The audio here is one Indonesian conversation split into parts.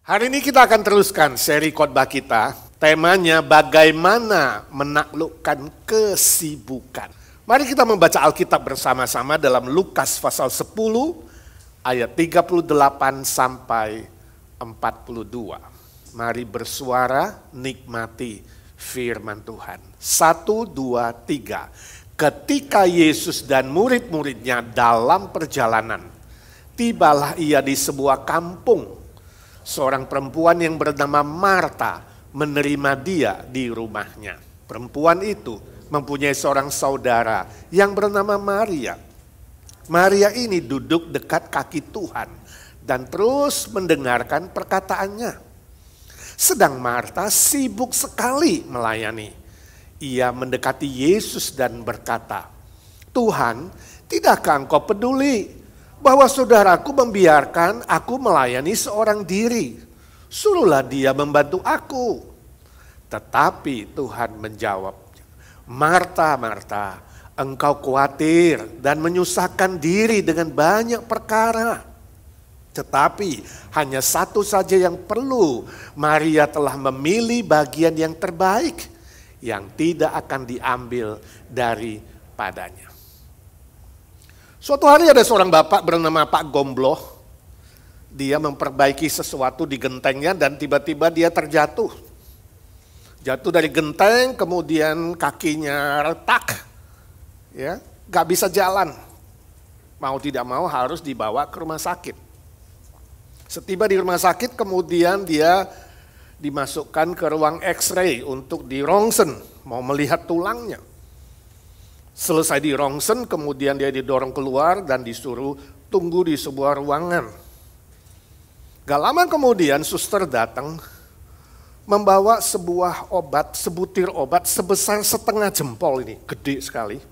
Hari ini kita akan teruskan seri khotbah kita. Temanya bagaimana menaklukkan kesibukan. Mari kita membaca Alkitab bersama-sama dalam Lukas pasal 10 ayat 38 sampai 42. Mari bersuara, nikmati firman Tuhan. 1, 2, 3. Ketika Yesus dan murid-muridnya dalam perjalanan, tibalah ia di sebuah kampung. Seorang perempuan yang bernama Marta menerima dia di rumahnya. Perempuan itu mempunyai seorang saudara yang bernama Maria. Maria ini duduk dekat kaki Tuhan dan terus mendengarkan perkataannya. Sedang Marta sibuk sekali melayani. Ia mendekati Yesus dan berkata, "Tuhan, tidakkah engkau peduli bahwa saudaraku membiarkan aku melayani seorang diri? Suruhlah dia membantu aku." Tetapi Tuhan menjawab, "Marta, Marta, engkau khawatir dan menyusahkan diri dengan banyak perkara. Tetapi hanya satu saja yang perlu. Maria telah memilih bagian yang terbaik, yang tidak akan diambil daripadanya." Suatu hari ada seorang bapak bernama Pak Gombloh. Dia memperbaiki sesuatu di gentengnya dan tiba-tiba dia terjatuh. Jatuh dari genteng, kemudian kakinya retak. Ya, gak bisa jalan. Mau tidak mau harus dibawa ke rumah sakit. Setiba di rumah sakit, kemudian dia dimasukkan ke ruang X-ray untuk dirongsen, mau melihat tulangnya. Selesai di rongsen, kemudian dia didorong keluar dan disuruh tunggu di sebuah ruangan. Gak lama kemudian suster datang membawa sebuah obat, sebutir obat sebesar setengah jempol ini, gede sekali.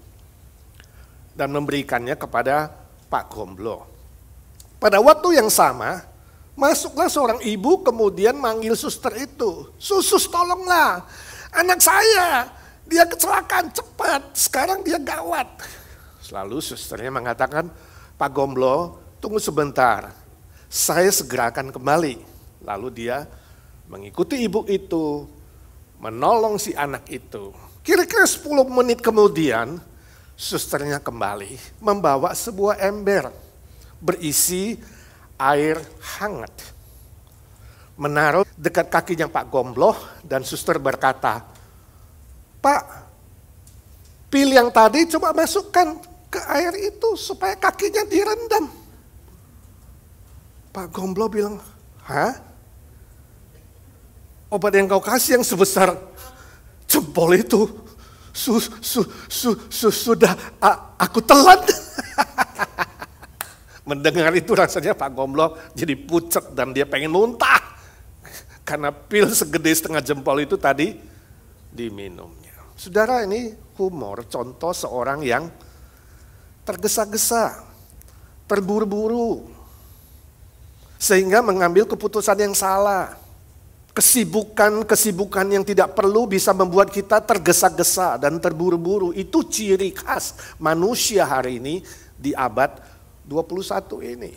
Dan memberikannya kepada Pak Gombloh. Pada waktu yang sama, masuklah seorang ibu kemudian manggil suster itu. "Sus, tolonglah, anak saya. Dia kecelakaan cepat, sekarang dia gawat." Lalu susternya mengatakan, "Pak Gombloh, tunggu sebentar, saya segera akan kembali." Lalu dia mengikuti ibu itu, menolong si anak itu. Kira-kira 10 menit kemudian, susternya kembali membawa sebuah ember berisi air hangat. Menaruh dekat kakinya Pak Gombloh dan suster berkata, "Pak, pil yang tadi coba masukkan ke air itu supaya kakinya direndam." Pak Gombloh bilang, "Hah? Obat yang kau kasih yang sebesar jempol itu sudah aku telan." Mendengar itu rasanya Pak Gombloh jadi pucat dan dia pengen muntah. Karena pil segede setengah jempol itu tadi diminumnya. Saudara, ini humor, contoh seorang yang tergesa-gesa, terburu-buru, sehingga mengambil keputusan yang salah. Kesibukan yang tidak perlu bisa membuat kita tergesa-gesa dan terburu-buru. Itu ciri khas manusia hari ini di abad 21 ini.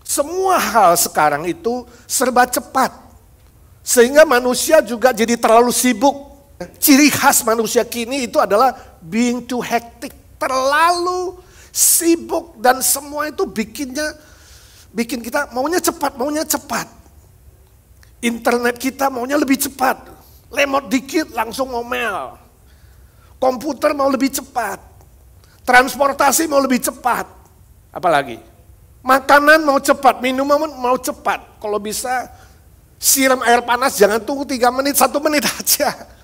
Semua hal sekarang itu serba cepat, sehingga manusia juga jadi terlalu sibuk. Ciri khas manusia kini itu adalah being too hectic, terlalu sibuk dan semua itu bikin kita maunya cepat. Internet kita maunya lebih cepat, lemot dikit langsung ngomel. Komputer mau lebih cepat, transportasi mau lebih cepat, apalagi makanan mau cepat, minuman mau cepat. Kalau bisa siram air panas jangan tunggu 3 menit, 1 menit aja.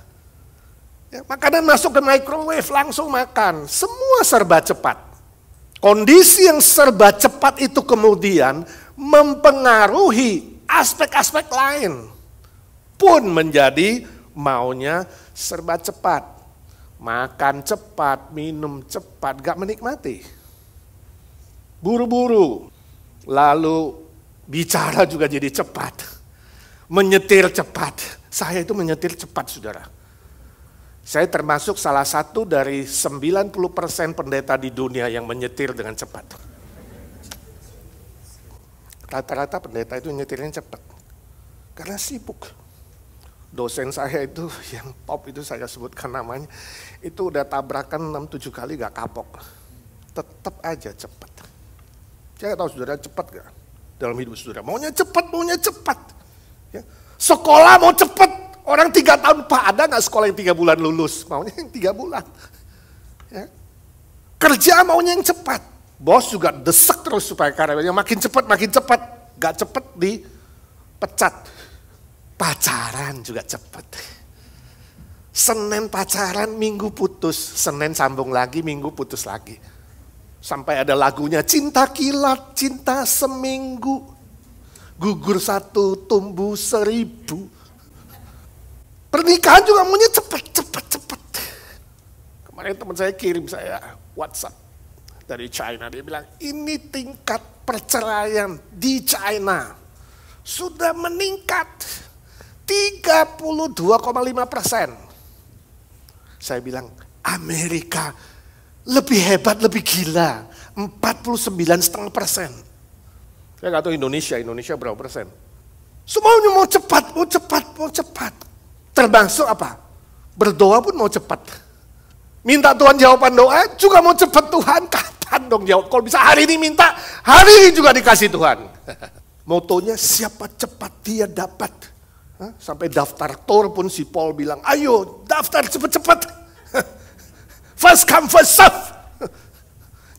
Ya, makanan masuk ke microwave, langsung makan. Semua serba cepat. Kondisi yang serba cepat itu kemudian mempengaruhi aspek-aspek lain. Pun menjadi maunya serba cepat. Makan cepat, minum cepat, gak menikmati. Buru-buru. Lalu bicara juga jadi cepat. Menyetir cepat. Saya itu menyetir cepat, saudara. Saya termasuk salah satu dari 90% pendeta di dunia yang menyetir dengan cepat. Rata-rata pendeta itu nyetirnya cepat. Karena sibuk. Dosen saya itu yang top itu saya sebutkan namanya, itu udah tabrakan 6-7 kali gak kapok. Tetap aja cepat. Saya tahu saudara cepat gak dalam hidup saudara? Maunya cepat. Ya. Sekolah mau cepat. Orang 3 tahun, Pak ada gak sekolah yang 3 bulan lulus? Maunya yang 3 bulan. Ya. Kerja maunya yang cepat. Bos juga desak terus supaya karyawannya makin cepat. Gak cepat dipecat. Pacaran juga cepat. Senin pacaran, Minggu putus. Senin sambung lagi, Minggu putus lagi. Sampai ada lagunya, cinta kilat, cinta seminggu. Gugur 1, tumbuh 1000. Pernikahan juga maunya cepat. Kemarin teman saya kirim saya WhatsApp dari China. Dia bilang, ini tingkat perceraian di China sudah meningkat 32,5%. Saya bilang, Amerika lebih hebat, lebih gila, 49,5%. Saya nggak tahu Indonesia berapa persen. Semuanya mau cepat. Termasuk apa? Berdoa pun mau cepat. Minta Tuhan jawaban doa juga mau cepat. Tuhan kapan dong jawab? Kalau bisa hari ini minta, hari ini juga dikasih Tuhan. Motonya siapa cepat dia dapat. Sampai daftar tour pun si Paul bilang, ayo daftar cepat. First come first serve.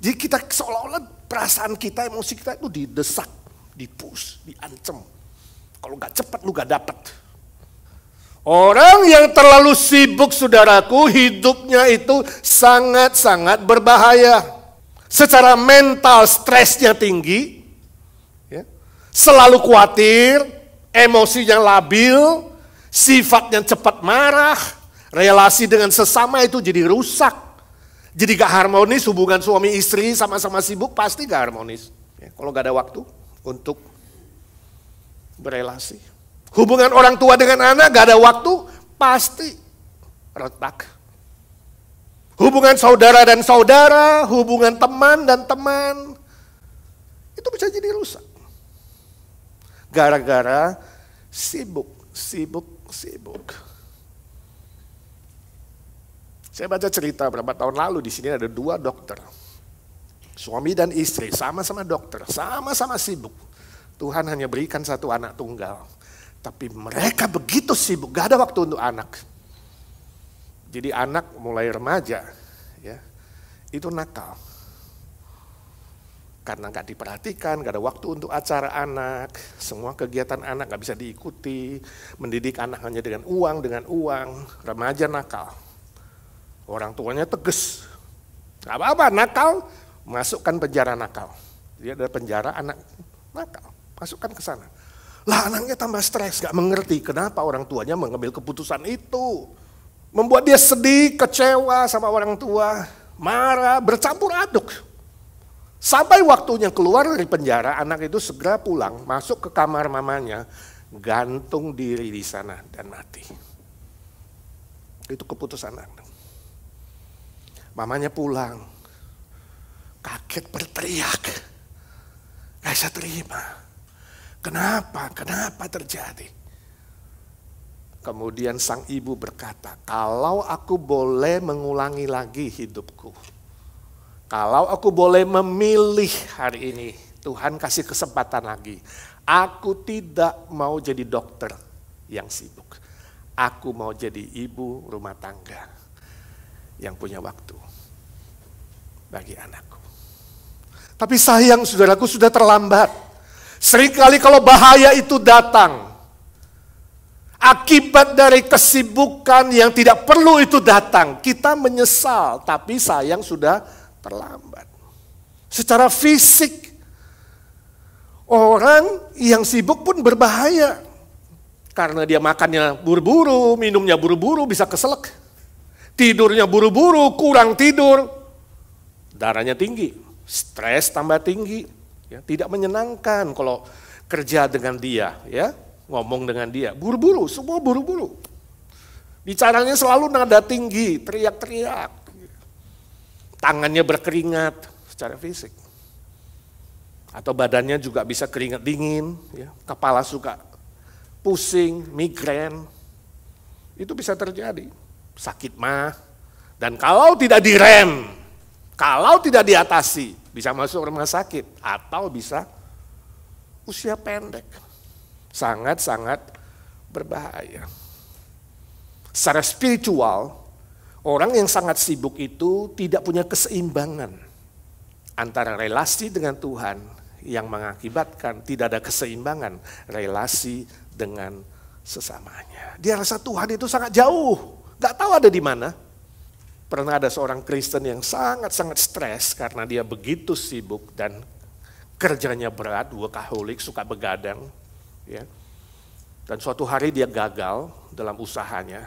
Jadi kita seolah-olah perasaan kita, emosi kita itu didesak, dipush, diancam. Kalau gak cepat lu gak dapat. Orang yang terlalu sibuk saudaraku, hidupnya itu sangat-sangat berbahaya. Secara mental stresnya tinggi, ya. Selalu khawatir, emosinya labil, sifatnya cepat marah, relasi dengan sesama itu jadi rusak. Jadi gak harmonis, hubungan suami istri sama-sama sibuk pasti gak harmonis. Ya, kalau gak ada waktu untuk berelasi. Hubungan orang tua dengan anak gak ada waktu, pasti retak. Hubungan saudara dan saudara, hubungan teman dan teman, itu bisa jadi rusak. Gara-gara sibuk. Saya baca cerita berapa tahun lalu, di sini ada 2 dokter. Suami dan istri, sama-sama dokter, sama-sama sibuk. Tuhan hanya berikan 1 anak tunggal. Tapi mereka begitu sibuk, gak ada waktu untuk anak. Jadi anak mulai remaja, ya, itu nakal. Karena gak diperhatikan, gak ada waktu untuk acara anak, semua kegiatan anak gak bisa diikuti, mendidik anak hanya dengan uang, remaja nakal. Orang tuanya tegas, gak apa-apa nakal, masukkan penjara nakal. Dia ada penjara anak nakal, masukkan ke sana. Lah anaknya tambah stres, gak mengerti kenapa orang tuanya mengambil keputusan itu. Membuat dia sedih, kecewa sama orang tua, marah, bercampur aduk. Sampai waktunya keluar dari penjara, anak itu segera pulang, masuk ke kamar mamanya, gantung diri di sana dan mati. Itu keputusan anak. Mamanya pulang, kaget berteriak, gak bisa terima. Kenapa terjadi? Kemudian sang ibu berkata, kalau aku boleh mengulangi lagi hidupku, kalau aku boleh memilih hari ini, Tuhan kasih kesempatan lagi. Aku tidak mau jadi dokter yang sibuk. Aku mau jadi ibu rumah tangga yang punya waktu bagi anakku. Tapi sayang saudaraku sudah terlambat. Seringkali kalau bahaya itu datang, akibat dari kesibukan yang tidak perlu itu datang, kita menyesal, tapi sayang sudah terlambat. Secara fisik, orang yang sibuk pun berbahaya. Karena dia makannya buru-buru, minumnya buru-buru, bisa keselak. Tidurnya buru-buru, kurang tidur, darahnya tinggi, stres tambah tinggi. Ya, tidak menyenangkan kalau kerja dengan dia, ya, ngomong dengan dia, buru-buru, semua buru-buru. Bicaranya selalu nada tinggi, teriak-teriak. Tangannya berkeringat secara fisik. Atau badannya juga bisa keringat dingin, ya. Kepala suka pusing, migrain, itu bisa terjadi. Sakit mah, dan kalau tidak direm, kalau tidak diatasi, bisa masuk rumah sakit atau bisa usia pendek. Sangat-sangat berbahaya. Secara spiritual, orang yang sangat sibuk itu tidak punya keseimbangan antara relasi dengan Tuhan yang mengakibatkan tidak ada keseimbangan relasi dengan sesamanya. Dia rasa Tuhan itu sangat jauh, gak tahu ada di mana. Pernah ada seorang Kristen yang sangat-sangat stres karena dia begitu sibuk dan kerjanya berat, workaholic, suka begadang. Ya. Dan suatu hari dia gagal dalam usahanya.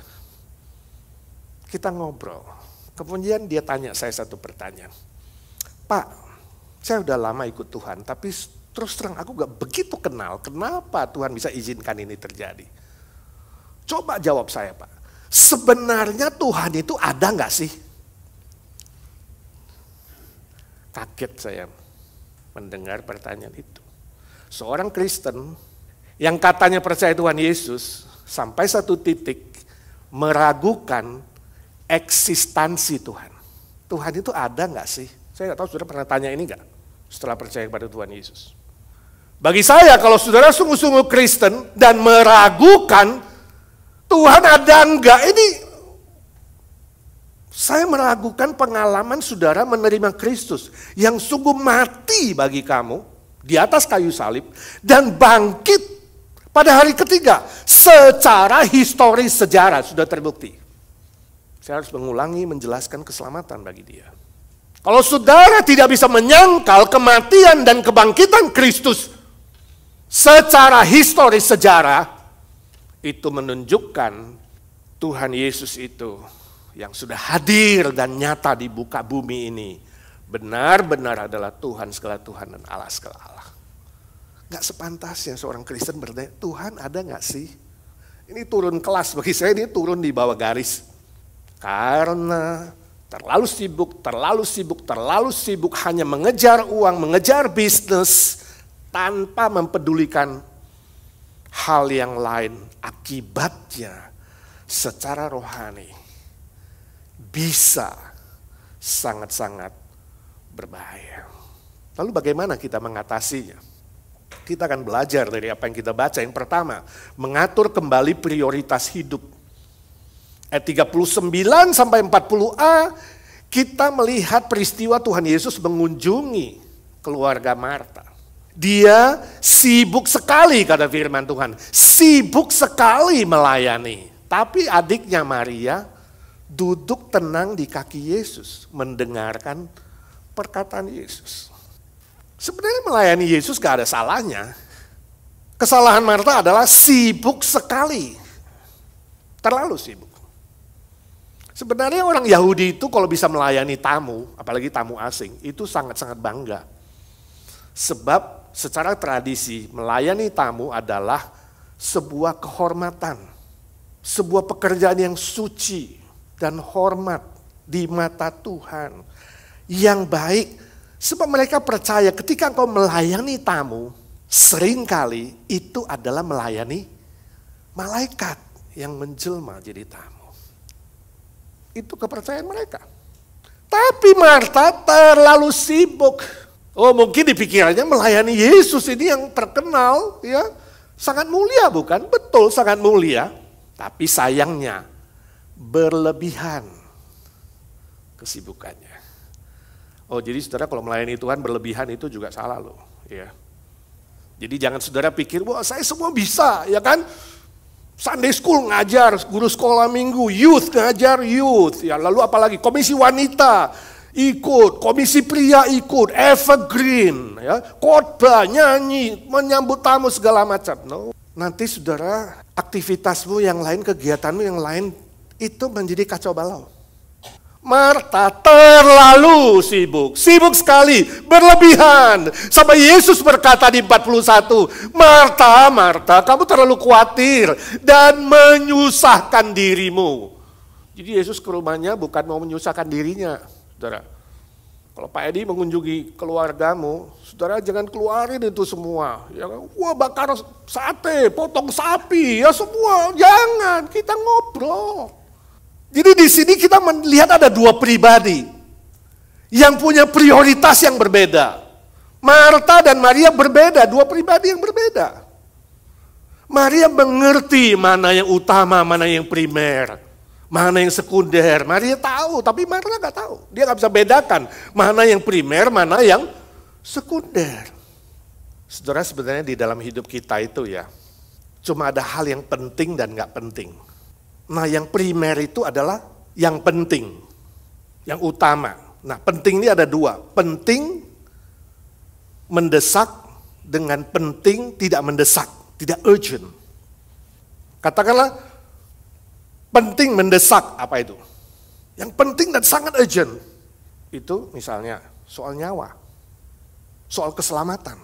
Kita ngobrol. Kemudian dia tanya saya satu pertanyaan. Pak, saya udah lama ikut Tuhan, tapi terus terang aku gak begitu kenal. Kenapa Tuhan bisa izinkan ini terjadi? Coba jawab saya, Pak. Sebenarnya Tuhan itu ada gak sih? Kaget saya mendengar pertanyaan itu. Seorang Kristen yang katanya percaya Tuhan Yesus, sampai satu titik meragukan eksistensi Tuhan. Tuhan itu ada nggak sih? Saya nggak tahu saudara pernah tanya ini nggak setelah percaya kepada Tuhan Yesus. Bagi saya kalau saudara sungguh-sungguh Kristen dan meragukan Tuhan ada nggak, ini saya meragukan pengalaman saudara menerima Kristus yang sungguh mati bagi kamu di atas kayu salib dan bangkit pada hari ketiga. Secara historis sejarah sudah terbukti. Saya harus mengulangi menjelaskan keselamatan bagi dia. Kalau saudara tidak bisa menyangkal kematian dan kebangkitan Kristus secara historis sejarah, itu menunjukkan Tuhan Yesus itu yang sudah hadir dan nyata di muka bumi ini benar-benar adalah Tuhan segala Tuhan dan Allah segala Allah. Gak sepantasnya seorang Kristen bertanya, Tuhan ada gak sih? Ini turun kelas bagi saya, ini turun di bawah garis. Karena terlalu sibuk hanya mengejar uang, mengejar bisnis tanpa mempedulikan hal yang lain. Akibatnya secara rohani bisa sangat-sangat berbahaya. Lalu bagaimana kita mengatasinya? Kita akan belajar dari apa yang kita baca. Yang pertama, mengatur kembali prioritas hidup. Ayat 39 sampai 40a, kita melihat peristiwa Tuhan Yesus mengunjungi keluarga Marta. Dia sibuk sekali, kata firman Tuhan, sibuk sekali melayani. Tapi adiknya Maria duduk tenang di kaki Yesus, mendengarkan perkataan Yesus. Sebenarnya melayani Yesus gak ada salahnya. Kesalahan Marta adalah sibuk sekali, terlalu sibuk. Sebenarnya orang Yahudi itu kalau bisa melayani tamu, apalagi tamu asing, itu sangat-sangat bangga. Sebab secara tradisi melayani tamu adalah sebuah kehormatan, sebuah pekerjaan yang suci dan hormat di mata Tuhan, yang baik. Sebab mereka percaya ketika engkau melayani tamu, seringkali itu adalah melayani malaikat yang menjelma jadi tamu. Itu kepercayaan mereka. Tapi Marta terlalu sibuk. Oh, mungkin di pikirannya melayani Yesus ini yang terkenal, ya, sangat mulia, bukan? Betul, sangat mulia. Tapi sayangnya berlebihan kesibukannya. Oh, jadi saudara kalau melayani Tuhan berlebihan itu juga salah loh, ya. Jadi jangan saudara pikir, wah saya semua bisa, ya kan? Sunday school ngajar, guru sekolah minggu, youth ngajar youth, ya, lalu apalagi komisi wanita ikut, komisi pria ikut, evergreen, ya, khotbah, nyanyi, menyambut tamu segala macam. No. Nanti saudara aktivitasmu yang lain, kegiatanmu yang lain itu menjadi kacau balau. Marta terlalu sibuk, sibuk sekali, berlebihan. Sampai Yesus berkata di 41, Marta, Marta, kamu terlalu khawatir dan menyusahkan dirimu. Jadi Yesus ke rumahnya bukan mau menyusahkan dirinya, saudara. Kalau Pak Edi mengunjungi keluargamu, saudara jangan keluarin itu semua. Ya, wah bakar sate, potong sapi, ya semua. Jangan, kita ngobrol. Jadi di sini kita melihat ada dua pribadi yang punya prioritas yang berbeda. Marta dan Maria berbeda, dua pribadi yang berbeda. Maria mengerti mana yang utama, mana yang primer, mana yang sekunder. Maria tahu, tapi Marta nggak tahu. Dia nggak bisa bedakan mana yang primer, mana yang sekunder. Saudara, sebenarnya di dalam hidup kita itu ya, cuma ada hal yang penting dan nggak penting. Nah, yang primer itu adalah yang penting, yang utama. Nah, penting ini ada dua, penting mendesak dengan penting tidak mendesak, tidak urgent. Katakanlah penting mendesak, apa itu? Yang penting dan sangat urgent. Itu misalnya soal nyawa, soal keselamatan,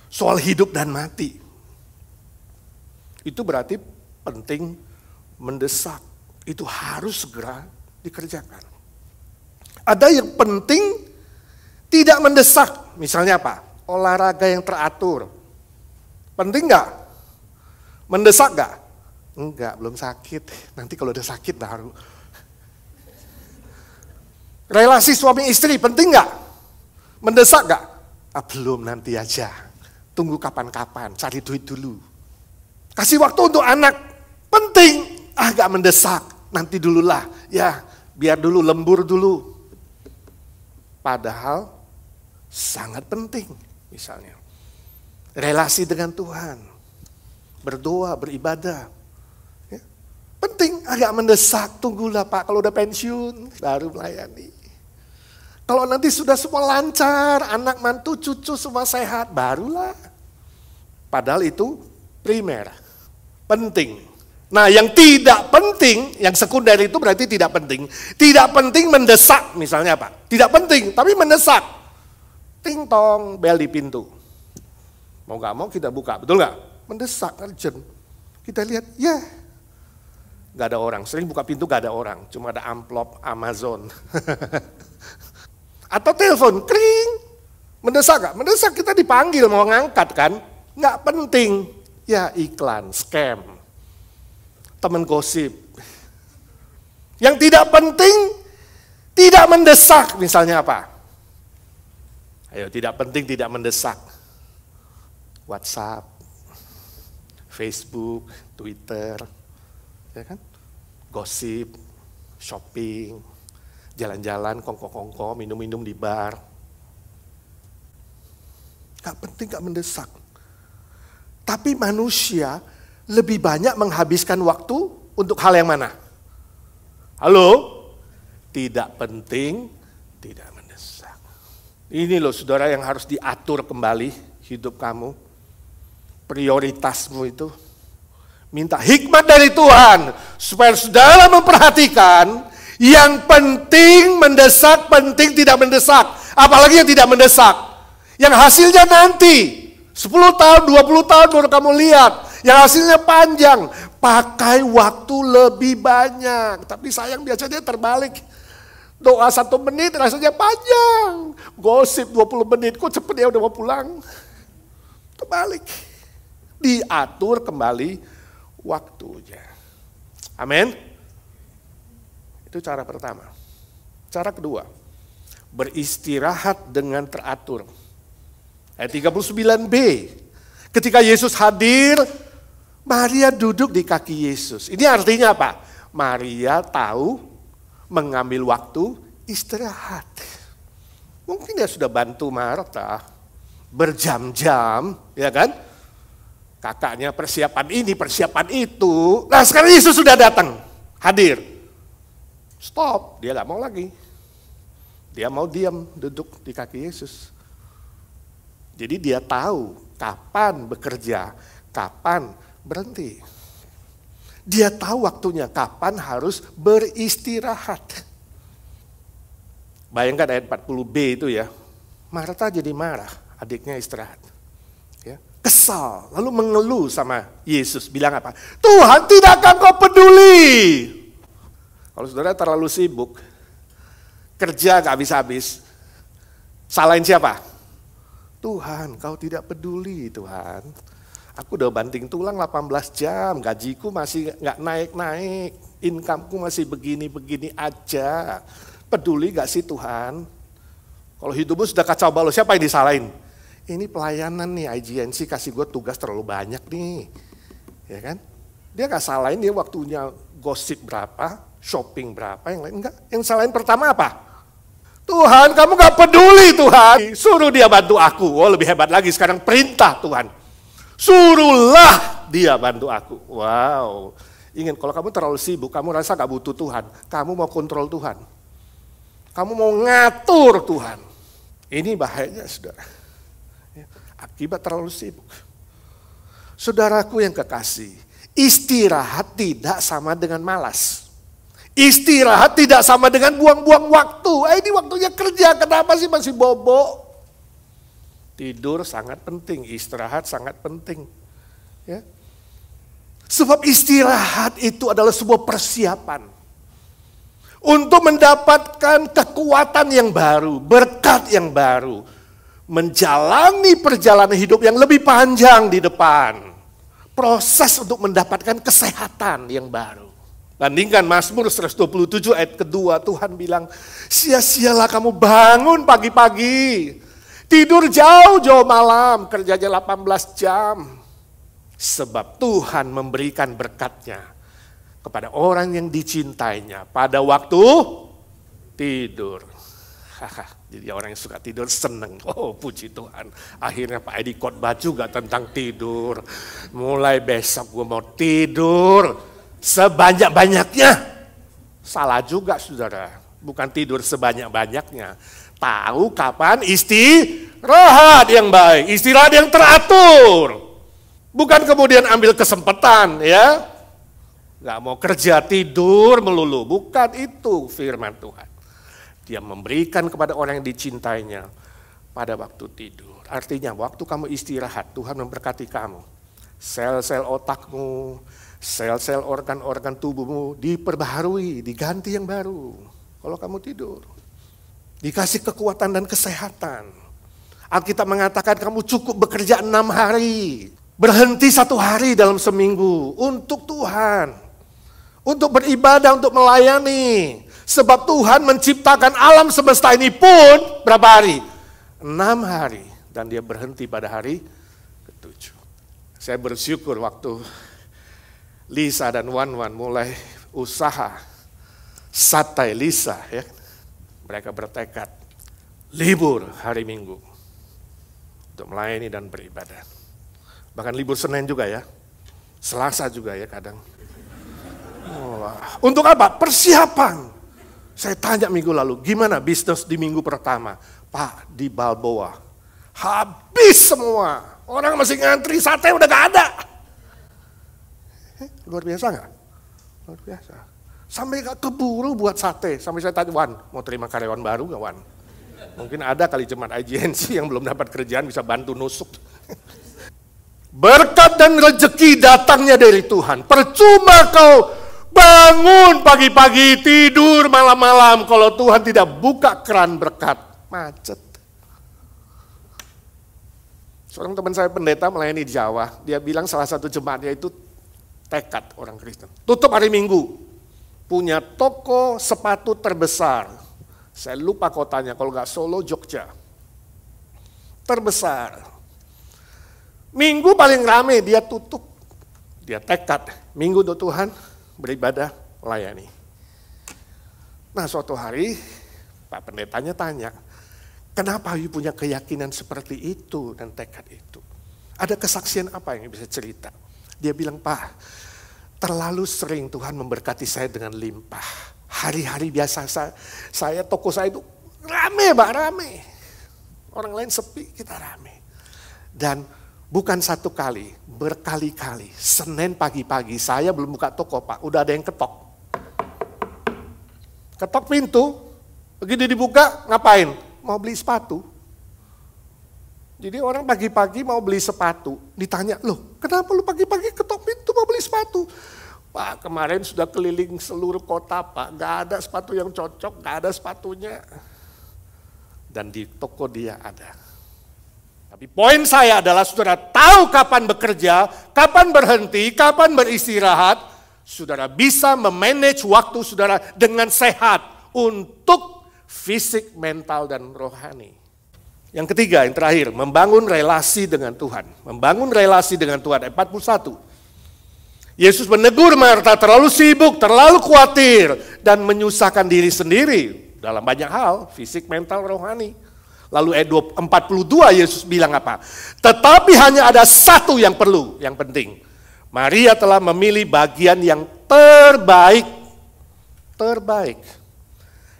soal hidup dan mati. Itu berarti penting mendesak. Itu harus segera dikerjakan. Ada yang penting tidak mendesak. Misalnya apa? Olahraga yang teratur. Penting nggak? Mendesak nggak? Enggak, belum sakit. Nanti kalau udah sakit baru. Relasi suami istri penting nggak? Mendesak nggak? Ah, belum, nanti aja. Tunggu kapan-kapan, cari duit dulu. Kasih waktu untuk anak, penting. Ah, nggak mendesak, nanti dululah. Ya, biar dulu, lembur dulu. Padahal sangat penting, misalnya. Relasi dengan Tuhan. Berdoa, beribadah. Ya, penting, agak mendesak, tunggulah Pak, kalau udah pensiun, baru melayani. Kalau nanti sudah semua lancar, anak mantu, cucu semua sehat, barulah. Padahal itu primer, penting. Nah, yang tidak penting, yang sekunder itu berarti tidak penting. Tidak penting mendesak, misalnya apa? Tidak penting, tapi mendesak. Ting tong, bel di pintu. Mau gak mau kita buka, betul gak? Mendesak, urgent. Kita lihat, ya, gak ada orang. Sering buka pintu gak ada orang, cuma ada amplop Amazon. Atau telepon, kring. Mendesak gak? Mendesak, kita dipanggil mau ngangkat kan? Gak penting. Ya, iklan, scam. Teman gosip. Yang tidak penting, tidak mendesak, misalnya apa? Ayo, tidak penting, tidak mendesak. WhatsApp, Facebook, Twitter, ya kan? Gosip, shopping, jalan-jalan, kongko-kongko, minum-minum di bar. Gak penting, gak mendesak. Tapi manusia lebih banyak menghabiskan waktu untuk hal yang mana? Halo? Tidak penting, tidak mendesak. Ini loh saudara yang harus diatur kembali hidup kamu. Prioritasmu itu. Minta hikmat dari Tuhan supaya saudara memperhatikan yang penting mendesak, penting tidak mendesak. Apalagi yang tidak mendesak. Yang hasilnya nanti 10 tahun, 20 tahun baru kamu lihat. Yang hasilnya panjang, pakai waktu lebih banyak. Tapi sayang biasanya terbalik. Doa 1 menit rasanya panjang. Gosip 20 menit, kok cepet ya udah mau pulang. Terbalik. Diatur kembali waktunya. Amin. Itu cara pertama. Cara kedua, beristirahat dengan teratur. Ayat 39b. Ketika Yesus hadir, Maria duduk di kaki Yesus. Ini artinya apa? Maria tahu mengambil waktu istirahat. Mungkin dia sudah bantu Marta berjam-jam, ya kan? Kakaknya persiapan ini, persiapan itu. Nah sekarang Yesus sudah datang, hadir. Stop, dia gak mau lagi. Dia mau diam, duduk di kaki Yesus. Jadi dia tahu kapan bekerja, kapan berhenti. Dia tahu waktunya, kapan harus beristirahat. Bayangkan ayat 40b itu ya. Marta jadi marah, adiknya istirahat. Ya, kesal, lalu mengeluh sama Yesus. Bilang apa? Tuhan, tidakkah kau peduli? Kalau saudara terlalu sibuk, kerja gak habis-habis, Salahin siapa? Tuhan, kau tidak peduli Tuhan. Aku udah banting tulang 18 jam, gajiku masih nggak naik-naik, income-ku masih begini-begini aja. Peduli gak sih Tuhan? Kalau hidupmu sudah kacau balau, siapa yang disalahin? Ini pelayanan nih, IGNC kasih gue tugas terlalu banyak nih. Ya kan? Dia gak salahin, dia waktunya gosip berapa, shopping berapa, yang lain enggak. Yang salahin pertama apa? Tuhan, kamu gak peduli Tuhan. Suruh dia bantu aku. Oh, lebih hebat lagi sekarang perintah Tuhan. Suruhlah dia bantu aku. Wow. Ingat, kalau kamu terlalu sibuk, kamu rasa gak butuh Tuhan. Kamu mau kontrol Tuhan. Kamu mau ngatur Tuhan. Ini bahayanya saudara. Akibat terlalu sibuk. Saudaraku yang kekasih, istirahat tidak sama dengan malas. Istirahat tidak sama dengan buang-buang waktu. Ini waktunya kerja, kenapa sih masih bobo? Tidur sangat penting, istirahat sangat penting. Ya. Sebab istirahat itu adalah sebuah persiapan untuk mendapatkan kekuatan yang baru, berkat yang baru, menjalani perjalanan hidup yang lebih panjang di depan. Proses untuk mendapatkan kesehatan yang baru. Bandingkan Mazmur 127 ayat kedua, Tuhan bilang, sia-sialah kamu bangun pagi-pagi, tidur jauh-jauh malam, kerjanya 18 jam. Sebab Tuhan memberikan berkatnya kepada orang yang dicintainya pada waktu tidur. Jadi orang yang suka tidur seneng. Oh puji Tuhan. Akhirnya Pak Edi khotbah juga tentang tidur. Mulai besok gue mau tidur sebanyak-banyaknya. Salah juga saudara. Bukan tidur sebanyak-banyaknya. Tahu kapan istirahat yang baik. Istirahat yang teratur. Bukan kemudian ambil kesempatan ya. Gak mau kerja tidur melulu. Bukan itu firman Tuhan. Dia memberikan kepada orang yang dicintainya pada waktu tidur. Artinya waktu kamu istirahat, Tuhan memberkati kamu. Sel-sel otakmu, sel-sel organ-organ tubuhmu diperbaharui, diganti yang baru. Kalau kamu tidur, dikasih kekuatan dan kesehatan. Alkitab mengatakan kamu cukup bekerja 6 hari. Berhenti 1 hari dalam seminggu untuk Tuhan. Untuk beribadah, untuk melayani. Sebab Tuhan menciptakan alam semesta ini pun berapa hari? 6 hari. Dan dia berhenti pada hari ke-7. Saya bersyukur waktu Lisa dan Wan-Wan mulai usaha Satai Lisa. Ya, mereka bertekad libur hari Minggu. Untuk melayani dan beribadah. Bahkan libur Senin juga ya. Selasa juga ya kadang. Untuk apa? Persiapan. Saya tanya minggu lalu, gimana bisnis di minggu pertama? Pak, di Balboa. Habis semua. Orang masih ngantri, sate udah gak ada. Luar biasa gak? Luar biasa. Sampai gak keburu buat sate. Sampai saya tanya, Wan, mau terima karyawan baru gak Wan? Mungkin ada kali jemaat IGNC yang belum dapat kerjaan bisa bantu nusuk. Berkat dan rezeki datangnya dari Tuhan. Percuma kau bangun pagi-pagi, tidur malam-malam. Kalau Tuhan tidak buka keran berkat, macet. Seorang teman saya pendeta melayani di Jawa. Dia bilang salah satu jemaatnya itu tekad orang Kristen. Tutup hari Minggu. Punya toko sepatu terbesar. Saya lupa kotanya, kalau nggak Solo, Jogja. Terbesar. Minggu paling rame dia tutup. Dia tekad, Minggu untuk Tuhan, beribadah, melayani. Nah suatu hari Pak Pendetanya tanya, kenapa you punya keyakinan seperti itu dan tekad itu? Ada kesaksian apa yang bisa cerita? Dia bilang, Pak, terlalu sering Tuhan memberkati saya dengan limpah. Hari-hari biasa saya toko saya itu rame Pak, rame. Orang lain sepi, kita rame. Dan bukan 1 kali, berkali-kali. Senin pagi-pagi, saya belum buka toko Pak, udah ada yang ketok. Ketok pintu, begitu dibuka, ngapain? Mau beli sepatu. Jadi orang pagi-pagi mau beli sepatu, ditanya, loh kenapa lu pagi-pagi ketok pintu mau beli sepatu? Pak kemarin sudah keliling seluruh kota Pak, gak ada sepatu yang cocok, gak ada sepatunya. dan di toko dia ada. Tapi poin saya adalah saudara tahu kapan bekerja, kapan berhenti, kapan beristirahat. Saudara bisa memanage waktu saudara dengan sehat untuk fisik, mental, dan rohani. Yang ketiga, yang terakhir, membangun relasi dengan Tuhan. Membangun relasi dengan Tuhan, ayat 41. Yesus menegur Marta terlalu sibuk, terlalu khawatir, dan menyusahkan diri sendiri dalam banyak hal, fisik, mental, rohani. Lalu ayat 42 Yesus bilang apa? Tetapi hanya ada satu yang perlu, yang penting. Maria telah memilih bagian yang terbaik,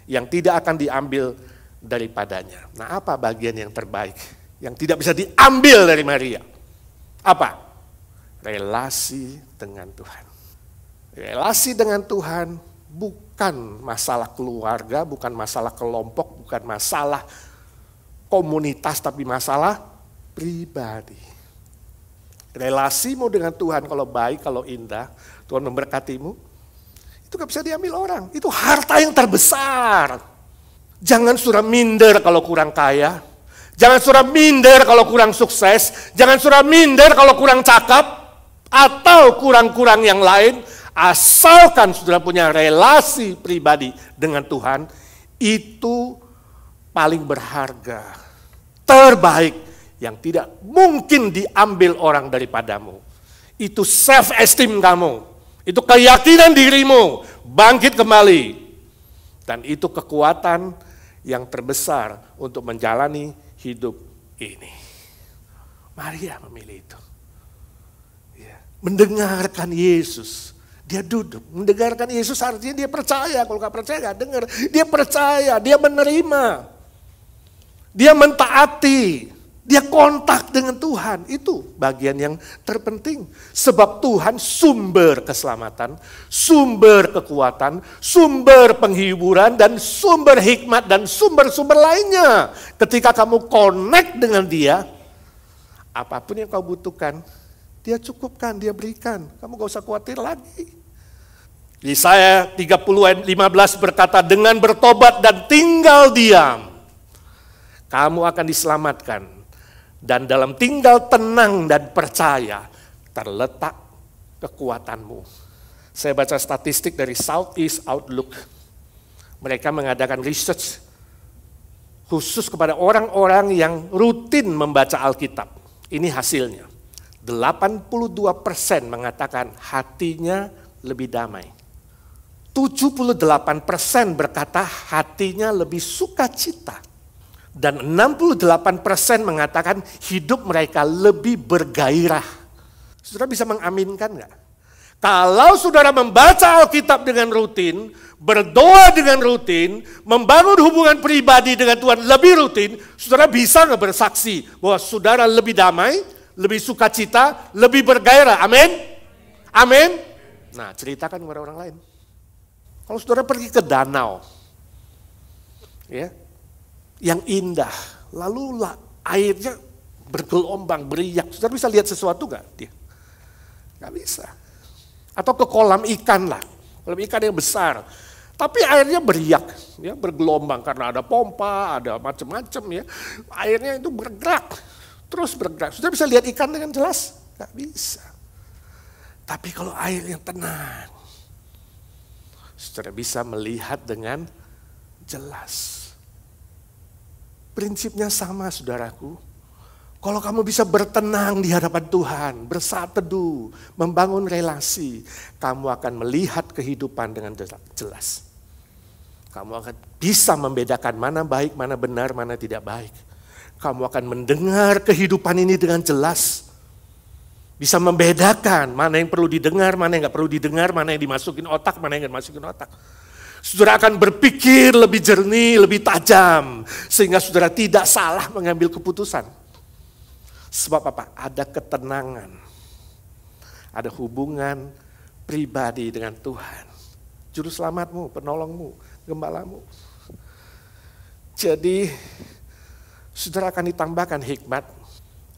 yang tidak akan diambil daripadanya. Nah, apa bagian yang terbaik yang tidak bisa diambil dari Maria? Apa? Relasi dengan Tuhan. Relasi dengan Tuhan bukan masalah keluarga, bukan masalah kelompok, bukan masalah komunitas, tapi masalah pribadi. Relasimu dengan Tuhan kalau baik, kalau indah, Tuhan memberkatimu, itu gak bisa diambil orang. Itu harta yang terbesar. Jangan surah minder kalau kurang kaya. Jangan surah minder kalau kurang sukses. Jangan surah minder kalau kurang cakap. Atau kurang-kurang yang lain. Asalkan saudara punya relasi pribadi dengan Tuhan. Itu paling berharga, terbaik, yang tidak mungkin diambil orang daripadamu. Itu self-esteem kamu, itu keyakinan dirimu, bangkit kembali. Dan itu kekuatan yang terbesar untuk menjalani hidup ini. Maria memilih itu. Ya. Mendengarkan Yesus. Dia duduk, mendengarkan Yesus artinya dia percaya. Kalau gak percaya gak dengar. Dia percaya, dia menerima. Dia mentaati. Dia kontak dengan Tuhan. Itu bagian yang terpenting. Sebab Tuhan sumber keselamatan, sumber kekuatan, sumber penghiburan, dan sumber hikmat, dan sumber-sumber lainnya. Ketika kamu connect dengan dia, apapun yang kau butuhkan, dia cukupkan, dia berikan. Kamu gak usah khawatir lagi. Yesaya 30 ayat 15 berkata, dengan bertobat dan tinggal diam, kamu akan diselamatkan. Dan dalam tinggal tenang dan percaya, terletak kekuatanmu. Saya baca statistik dari Southeast Outlook. Mereka mengadakan research khusus kepada orang-orang yang rutin membaca Alkitab. Ini hasilnya. 82% mengatakan hatinya lebih damai. 78% berkata hatinya lebih sukacita. Dan 68% mengatakan hidup mereka lebih bergairah. Saudara bisa mengaminkan enggak? Kalau saudara membaca Alkitab dengan rutin, berdoa dengan rutin, membangun hubungan pribadi dengan Tuhan lebih rutin, saudara bisa enggak bersaksi bahwa saudara lebih damai, lebih sukacita, lebih bergairah. Amin? Amin? Nah, ceritakan kepada orang lain. Kalau saudara pergi ke danau, ya, yang indah, lalu airnya bergelombang, beriak, saudara bisa lihat sesuatu nggak? Dia nggak bisa. Atau ke kolam ikan lah, kolam ikan yang besar, tapi airnya beriak, ya, bergelombang karena ada pompa, ada macam-macam, ya, airnya itu bergerak, terus bergerak. Saudara bisa lihat ikan dengan jelas? Nggak bisa. Tapi kalau air yang tenang, saudara bisa melihat dengan jelas. Prinsipnya sama, saudaraku. Kalau kamu bisa bertenang di hadapan Tuhan, bersaat teduh, membangun relasi, kamu akan melihat kehidupan dengan jelas. Kamu akan bisa membedakan mana baik, mana benar, mana tidak baik. Kamu akan mendengar kehidupan ini dengan jelas. Bisa membedakan mana yang perlu didengar, mana yang gak perlu didengar, mana yang dimasukin otak, mana yang gak dimasukin otak. Saudara akan berpikir lebih jernih, lebih tajam. Sehingga saudara tidak salah mengambil keputusan. Sebab apa? Ada ketenangan. Ada hubungan pribadi dengan Tuhan. Juru selamatmu, penolongmu, gembalamu. Jadi saudara akan ditambahkan hikmat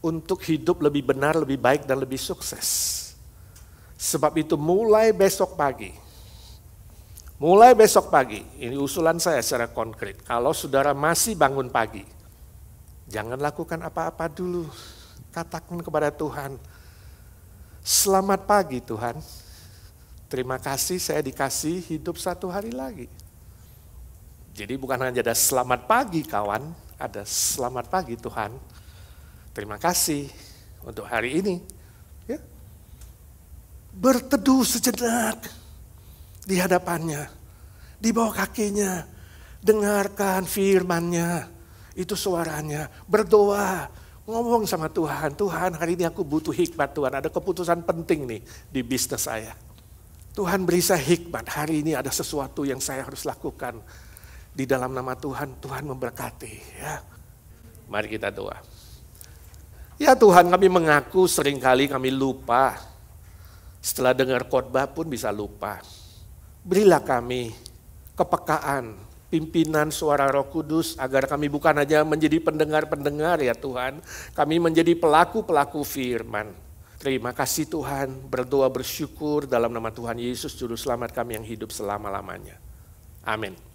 untuk hidup lebih benar, lebih baik, dan lebih sukses. Sebab itu mulai besok pagi, Mulai besok pagi, ini usulan saya secara konkret. Kalau saudara masih bangun pagi, jangan lakukan apa-apa dulu. Katakan kepada Tuhan, selamat pagi Tuhan. Terima kasih saya dikasih hidup 1 hari lagi. Jadi bukan hanya ada selamat pagi kawan, ada selamat pagi Tuhan. Terima kasih untuk hari ini. Ya. Berteduh sejenak di hadapannya, di bawah kakinya, dengarkan firman-Nya, itu suaranya, berdoa, ngomong sama Tuhan, Tuhan hari ini aku butuh hikmat Tuhan, ada keputusan penting nih di bisnis saya. Tuhan beri saya hikmat, hari ini ada sesuatu yang saya harus lakukan. Di dalam nama Tuhan, Tuhan memberkati. Ya. Mari kita doa. Ya Tuhan, kami mengaku seringkali kami lupa. Setelah dengar khotbah pun bisa lupa. Berilah kami kepekaan, pimpinan suara Roh Kudus, agar kami bukan hanya menjadi pendengar-pendengar ya Tuhan, kami menjadi pelaku-pelaku firman. Terima kasih Tuhan, berdoa bersyukur dalam nama Tuhan Yesus, Juru Selamat kami yang hidup selama-lamanya. Amin.